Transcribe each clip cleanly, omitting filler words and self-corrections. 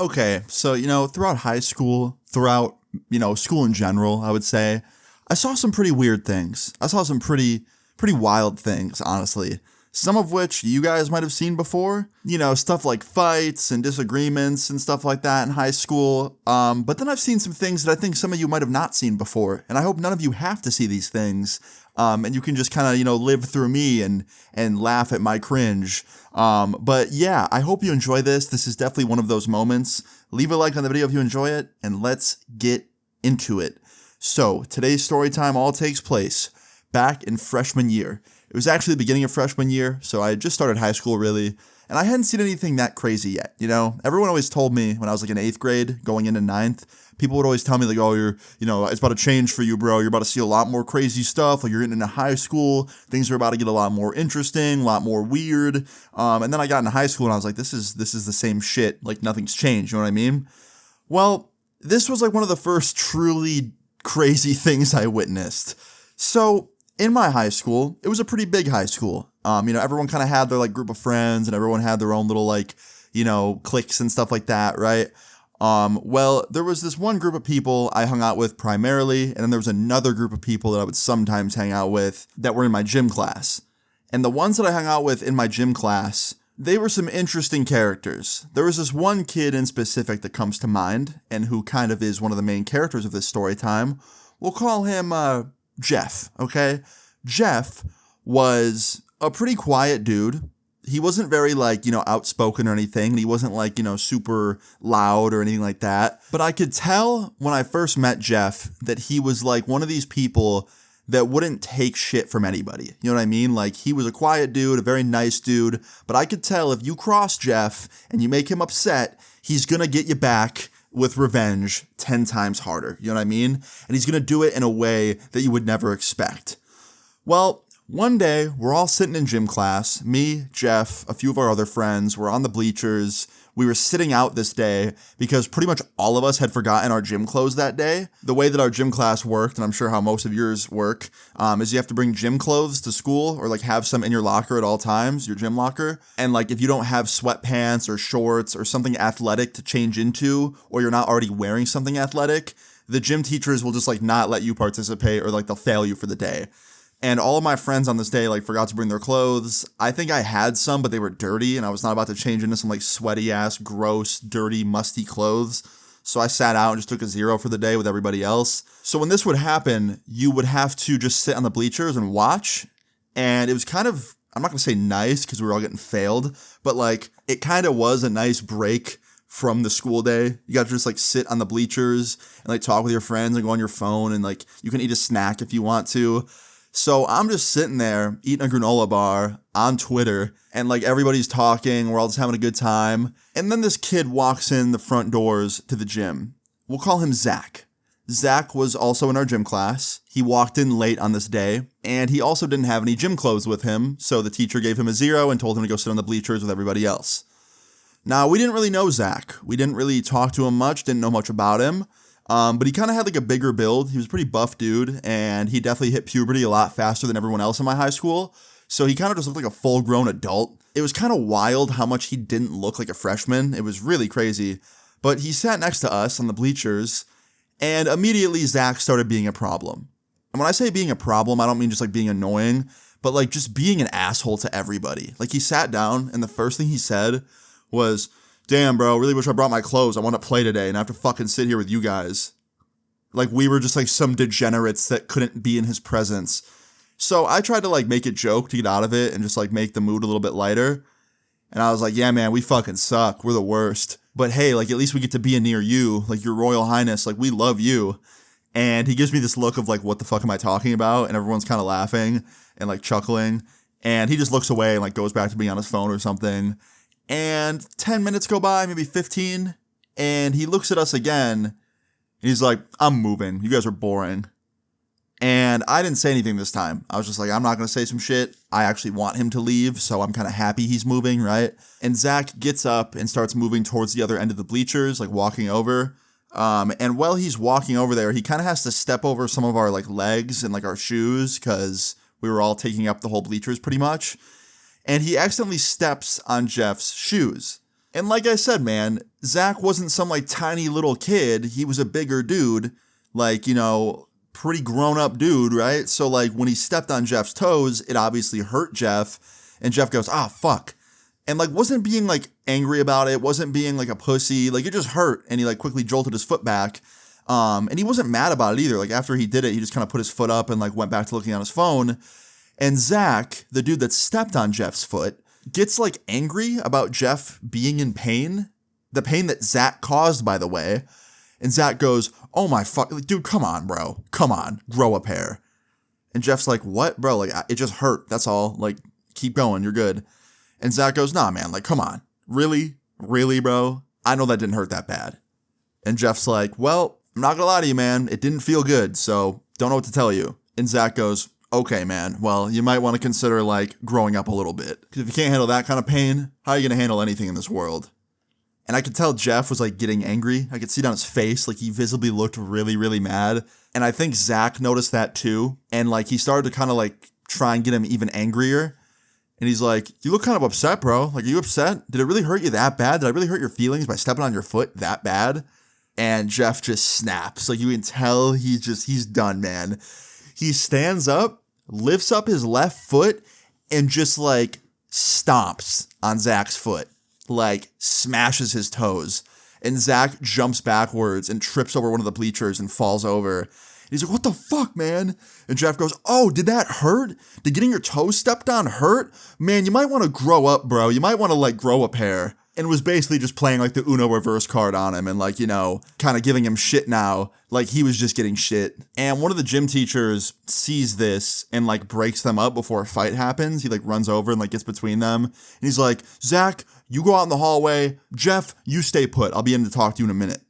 Okay, so, throughout high school, throughout, school in general, I would say, I saw some pretty weird things. I saw some pretty wild things, honestly. Some of which you guys might have seen before. Stuff like fights and disagreements and stuff like that in high school. But then I've seen some things that I think some of you might have not seen before. And I hope none of you have to see these things. And you can just kind of, live through me and laugh at my cringe. But yeah, I hope you enjoy this. This is definitely one of those moments. Leave a like on the video if you enjoy it, and let's get into it. So today's story time all takes place back in freshman year. It was actually the beginning of freshman year, so I had just started high school really, and I hadn't seen anything that crazy yet, Everyone always told me when I was like in 8th grade, going into 9th, people would always tell me like, oh, it's about to change for you, bro. You're about to see a lot more crazy stuff. Like you're getting into high school, things are about to get a lot more interesting, a lot more weird. And then I got into high school and I was like, this is the same shit. Like nothing's changed. You know what I mean? Well, this was like one of the first truly crazy things I witnessed. So in my high school, it was a pretty big high school. Everyone kind of had their like group of friends and everyone had their own little like, cliques and stuff like that, right? Well, there was this one group of people I hung out with primarily, and then there was another group of people that I would sometimes hang out with that were in my gym class. And the ones that I hung out with in my gym class, they were some interesting characters. There was this one kid in specific that comes to mind, and who kind of is one of the main characters of this story time. We'll call him, Jeff, okay? Jeff was a pretty quiet dude. He wasn't very outspoken or anything. And he wasn't super loud or anything like that. But I could tell when I first met Jeff that he was like one of these people that wouldn't take shit from anybody. You know what I mean? Like he was a quiet dude, a very nice dude. But I could tell if you cross Jeff and you make him upset, he's going to get you back with revenge 10 times harder. You know what I mean? And he's going to do it in a way that you would never expect. Well, one day we're all sitting in gym class. Me, Jeff, a few of our other friends were on the bleachers. We were sitting out this day because pretty much all of us had forgotten our gym clothes that day. The way that our gym class worked, and I'm sure how most of yours work, is you have to bring gym clothes to school or have some in your locker at all times, your gym locker. And if you don't have sweatpants or shorts or something athletic to change into, or you're not already wearing something athletic, the gym teachers will just not let you participate, or they'll fail you for the day. And all of my friends on this day forgot to bring their clothes. I think I had some, but they were dirty, and I was not about to change into some sweaty ass, gross, dirty, musty clothes. So I sat out and just took a 0 for the day with everybody else. So when this would happen, you would have to just sit on the bleachers and watch. And it was kind of, I'm not going to say nice because we were all getting failed, but it kind of was a nice break from the school day. You got to just sit on the bleachers and talk with your friends and go on your phone, and you can eat a snack if you want to. So I'm just sitting there eating a granola bar on Twitter, and everybody's talking, we're all just having a good time. And then this kid walks in the front doors to the gym. We'll call him Zach. Zach was also in our gym class. He walked in late on this day, and he also didn't have any gym clothes with him, so the teacher gave him a 0 and told him to go sit on the bleachers with everybody else. Now, we didn't really know Zach. We didn't really talk to him much, didn't know much about him. But he kind of had a bigger build. He was a pretty buff dude, and he definitely hit puberty a lot faster than everyone else in my high school. So he kind of just looked like a full-grown adult. It was kind of wild how much he didn't look like a freshman. It was really crazy. But he sat next to us on the bleachers, and immediately Zach started being a problem. And when I say being a problem, I don't mean just being annoying, but just being an asshole to everybody. He sat down, and the first thing he said was, "Damn, bro, really wish I brought my clothes. I want to play today and I have to fucking sit here with you guys." We were just some degenerates that couldn't be in his presence. So I tried to make a joke to get out of it and just make the mood a little bit lighter. And I was like, "Yeah, man, we fucking suck. We're the worst. But hey, at least we get to be near you, your Royal Highness. We love you." And he gives me this look of what the fuck am I talking about? And everyone's kind of laughing and chuckling. And he just looks away and goes back to being on his phone or something. And 10 minutes go by, maybe 15, and he looks at us again, and he's like, "I'm moving. You guys are boring." And I didn't say anything this time. I was just I'm not going to say some shit. I actually want him to leave, so I'm kind of happy he's moving, right? And Zach gets up and starts moving towards the other end of the bleachers, walking over. And while he's walking over there, he kind of has to step over some of our legs and our shoes, because we were all taking up the whole bleachers pretty much. And he accidentally steps on Jeff's shoes. And like I said, man, Zach wasn't some like tiny little kid. He was a bigger dude, like, pretty grown up dude, right? So like when he stepped on Jeff's toes, it obviously hurt Jeff. And Jeff goes, ah, fuck. And like wasn't being like angry about it, wasn't being like a pussy, like it just hurt. And he like quickly jolted his foot back. And he wasn't mad about it either. Like after he did it, he just kind of put his foot up and like went back to looking on his phone. And Zach, the dude that stepped on Jeff's foot, gets like angry about Jeff being in pain. The pain that Zach caused, by the way. And Zach goes, oh my fuck, like, dude, come on, bro. Come on, grow a pair. And Jeff's like, what, bro? Like, it just hurt. That's all. Like, keep going. You're good. And Zach goes, nah, man. Like, come on. Really? Really, bro? I know that didn't hurt that bad. And Jeff's like, well, I'm not gonna lie to you, man. It didn't feel good, so don't know what to tell you. And Zach goes, okay, man. Well, you might want to consider, like, growing up a little bit. Because if you can't handle that kind of pain, how are you gonna handle anything in this world? And I could tell Jeff was like getting angry. I could see it on his face. Like he visibly looked really, really mad. And I think Zach noticed that too. And like he started to kind of like try and get him even angrier. And he's like, you look kind of upset, bro. Like, are you upset? Did it really hurt you that bad? Did I really hurt your feelings by stepping on your foot that bad? And Jeff just snaps. Like you can tell he's done, man. He stands up, lifts up his left foot, and just like stomps on Zach's foot. Like smashes his toes, and Zach jumps backwards and trips over one of the bleachers and falls over. And he's like, what the fuck, man? And Jeff goes, oh, did that hurt? Did getting your toes stepped on hurt? Man, you might want to grow up, bro. You might want to like grow a pair. And was basically just playing like the Uno reverse card on him and like, kind of giving him shit now. Like he was just getting shit. And one of the gym teachers sees this and like breaks them up before a fight happens. He like runs over and like gets between them. And he's like, Zach, you go out in the hallway. Jeff, you stay put. I'll be in to talk to you in a minute.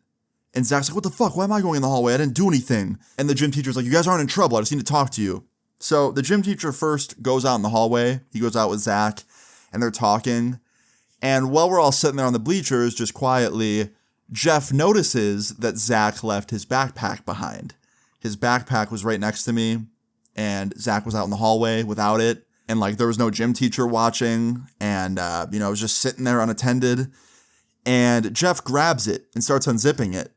And Zach's like, what the fuck? Why am I going in the hallway? I didn't do anything. And the gym teacher's like, you guys aren't in trouble. I just need to talk to you. So the gym teacher first goes out in the hallway. He goes out with Zach and they're talking. And while we're all sitting there on the bleachers, just quietly, Jeff notices that Zach left his backpack behind. His backpack was right next to me, and Zach was out in the hallway without it. And like there was no gym teacher watching, and it was just sitting there unattended. And Jeff grabs it and starts unzipping it.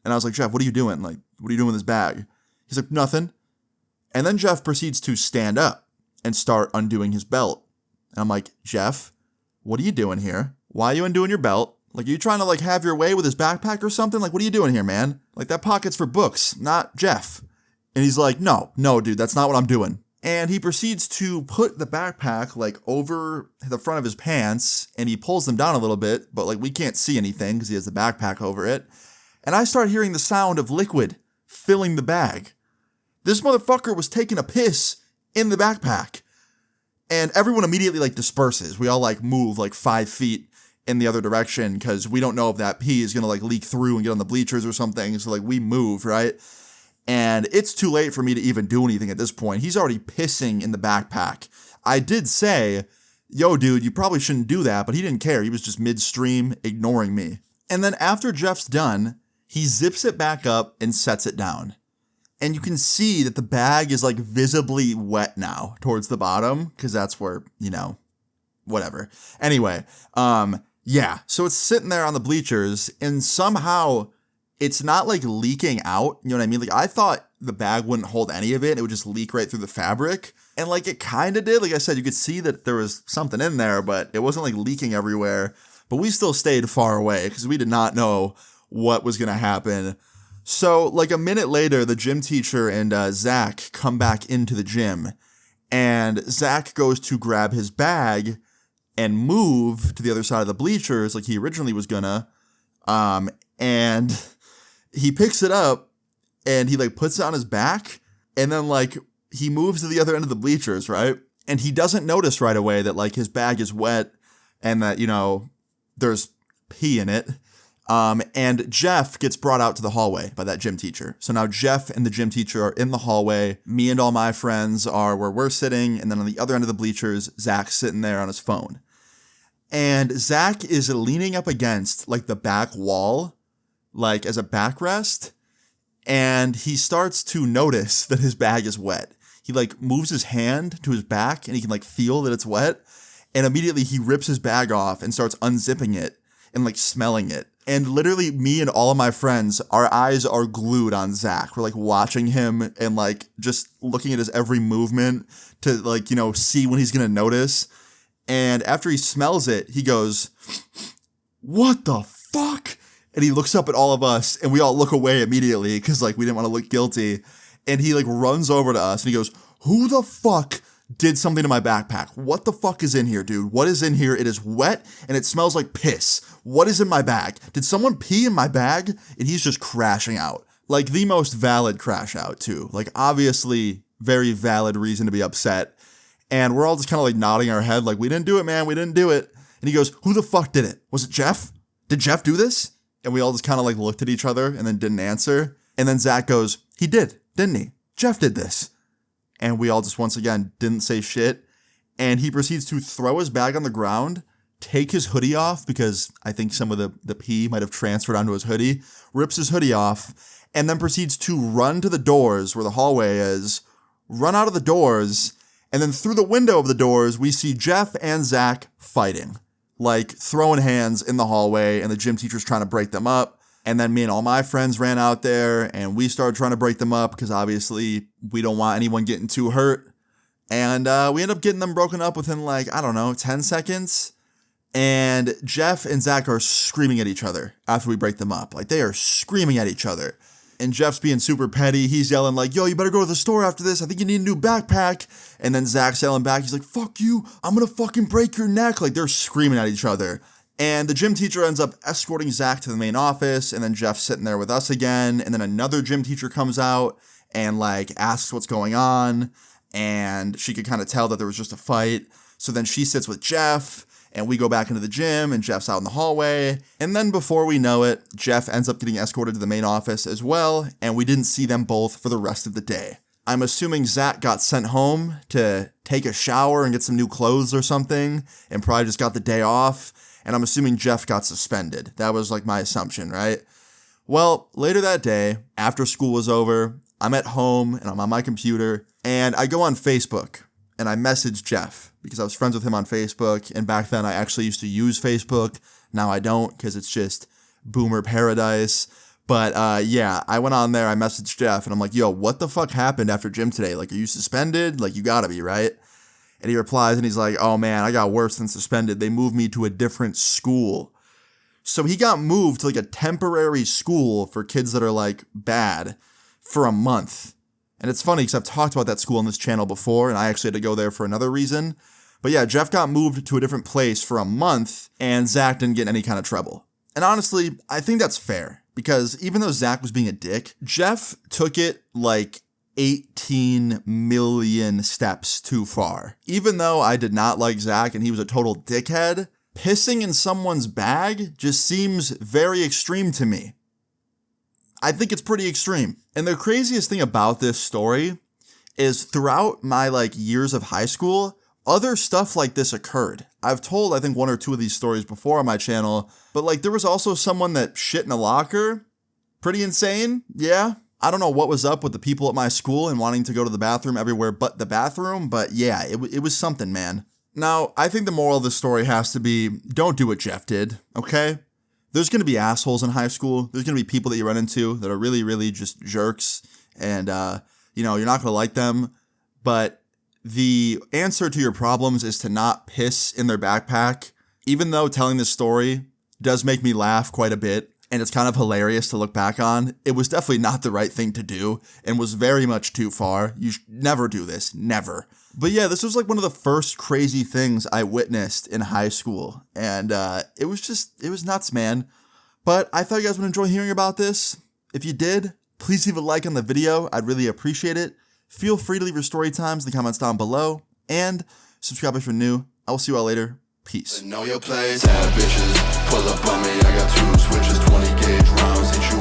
And I was like, Jeff, what are you doing? Like, what are you doing with this bag? He's like, nothing. And then Jeff proceeds to stand up and start undoing his belt. And I'm like, Jeff, what are you doing here? Why are you undoing your belt? Like, are you trying to, like, have your way with his backpack or something? Like, what are you doing here, man? Like, that pocket's for books, not Jeff. And he's like, no, dude, that's not what I'm doing. And he proceeds to put the backpack, like, over the front of his pants, and he pulls them down a little bit, but, like, we can't see anything because he has the backpack over it. And I start hearing the sound of liquid filling the bag. This motherfucker was taking a piss in the backpack. And everyone immediately like disperses. We all like move like 5 feet in the other direction because we don't know if that pee is going to like leak through and get on the bleachers or something. So like we move, right? And it's too late for me to even do anything at this point. He's already pissing in the backpack. I did say, yo, dude, you probably shouldn't do that, but he didn't care. He was just midstream ignoring me. And then after Jeff's done, he zips it back up and sets it down. And you can see that the bag is like visibly wet now towards the bottom because that's where, whatever. Anyway, yeah. So it's sitting there on the bleachers and somehow it's not like leaking out. You know what I mean? Like I thought the bag wouldn't hold any of it. It would just leak right through the fabric. And like it kind of did. Like I said, you could see that there was something in there, but it wasn't like leaking everywhere. But we still stayed far away because we did not know what was going to happen. So, like a minute later, the gym teacher and Zach come back into the gym, and Zach goes to grab his bag and move to the other side of the bleachers like he originally was gonna, and he picks it up, and he like puts it on his back, and then like he moves to the other end of the bleachers, right? And he doesn't notice right away that like his bag is wet and that, there's pee in it. And Jeff gets brought out to the hallway by that gym teacher. So now Jeff and the gym teacher are in the hallway. Me and all my friends are where we're sitting. And then on the other end of the bleachers, Zach's sitting there on his phone. And Zach is leaning up against like the back wall, like as a backrest. And he starts to notice that his bag is wet. He like moves his hand to his back and he can like feel that it's wet. And immediately he rips his bag off and starts unzipping it. and like smelling it. And literally me and all of my friends, our eyes are glued on Zach. We're like watching him and like just looking at his every movement to like, you know, see when he's going to notice. And after he smells it, he goes, "What the fuck?" And he looks up at all of us and we all look away immediately because like we didn't want to look guilty. And he like runs over to us and he goes, "Who the fuck did something to my backpack? What the fuck is in here, dude? What is in here? It is wet and it smells like piss. What is in my bag? Did someone pee in my bag?" And he's just crashing out. Like the most valid crash out too. Like obviously very valid reason to be upset. And we're all just kind of like nodding our head like, "We didn't do it, man. We didn't do it." And he goes, "Who the fuck did it? Was it Jeff? Did Jeff do this?" And we all just kind of like looked at each other and then didn't answer. And then Zach goes, "He did, didn't he? Jeff did this." And we all just once again didn't say shit. And he proceeds to throw his bag on the ground, take his hoodie off because I think some of the pee might have transferred onto his hoodie, rips his hoodie off, and then proceeds to run to the doors where the hallway is, run out of the doors, and then through the window of the doors, we see Jeff and Zach fighting, like throwing hands in the hallway, and the gym teacher's trying to break them up. And then me and all my friends ran out there and we started trying to break them up because obviously we don't want anyone getting too hurt. And we ended up getting them broken up within like, I don't know, 10 seconds. And Jeff and Zach are screaming at each other after we break them up. Like they are screaming at each other. And Jeff's being super petty. He's yelling like, "Yo, you better go to the store after this. I think you need a new backpack." And then Zach's yelling back. He's like, "Fuck you. I'm going to fucking break your neck." Like they're screaming at each other. And the gym teacher ends up escorting Zach to the main office, and then Jeff's sitting there with us again, and then another gym teacher comes out and like asks what's going on, and she could kind of tell that there was just a fight. So then she sits with Jeff, and we go back into the gym, and Jeff's out in the hallway, and then before we know it, Jeff ends up getting escorted to the main office as well, and we didn't see them both for the rest of the day. I'm assuming Zach got sent home to take a shower and get some new clothes or something, and probably just got the day off. And I'm assuming Jeff got suspended. That was like my assumption, right? Well, later that day, after school was over, I'm at home and I'm on my computer and I go on Facebook and I message Jeff because I was friends with him on Facebook. And back then I actually used to use Facebook. Now I don't because it's just boomer paradise. But yeah, I went on there, I messaged Jeff and I'm like, "Yo, what the fuck happened after gym today? Like, are you suspended? Like, you gotta be, right?" And he replies and he's like, "Oh man, I got worse than suspended. They moved me to a different school." So he got moved to like a temporary school for kids that are like bad for a month. And it's funny because I've talked about that school on this channel before and I actually had to go there for another reason. But yeah, Jeff got moved to a different place for a month and Zach didn't get any kind of trouble. And honestly, I think that's fair because even though Zach was being a dick, Jeff took it like 18 million steps too far. Even though I did not like Zach and he was a total dickhead, pissing in someone's bag just seems very extreme to me. I think it's pretty extreme. And the craziest thing about this story is throughout my like years of high school, other stuff like this occurred. I've told I think one or two of these stories before on my channel, but like there was also someone that shit in a locker. Pretty insane, yeah. I don't know what was up with the people at my school and wanting to go to the bathroom everywhere but the bathroom, but yeah, it was something, man. Now, I think the moral of this story has to be, don't do what Jeff did, okay? There's going to be assholes in high school. There's going to be people that you run into that are really, really just jerks, and, you know, you're not going to like them, but the answer to your problems is to not piss in their backpack. Even though telling this story does make me laugh quite a bit, and it's kind of hilarious to look back on, it was definitely not the right thing to do and was very much too far. You should never do this, never. But yeah, this was like one of the first crazy things I witnessed in high school, and it was nuts, man. But I thought you guys would enjoy hearing about this. If you did, please leave a like on the video. I'd really appreciate it. Feel free to leave your story times in the comments down below, and subscribe if you're new. I will see you all later. Peace. Know your place, bad bitches, pull up on me, I got 2 switches, 20 gauge rounds, hit you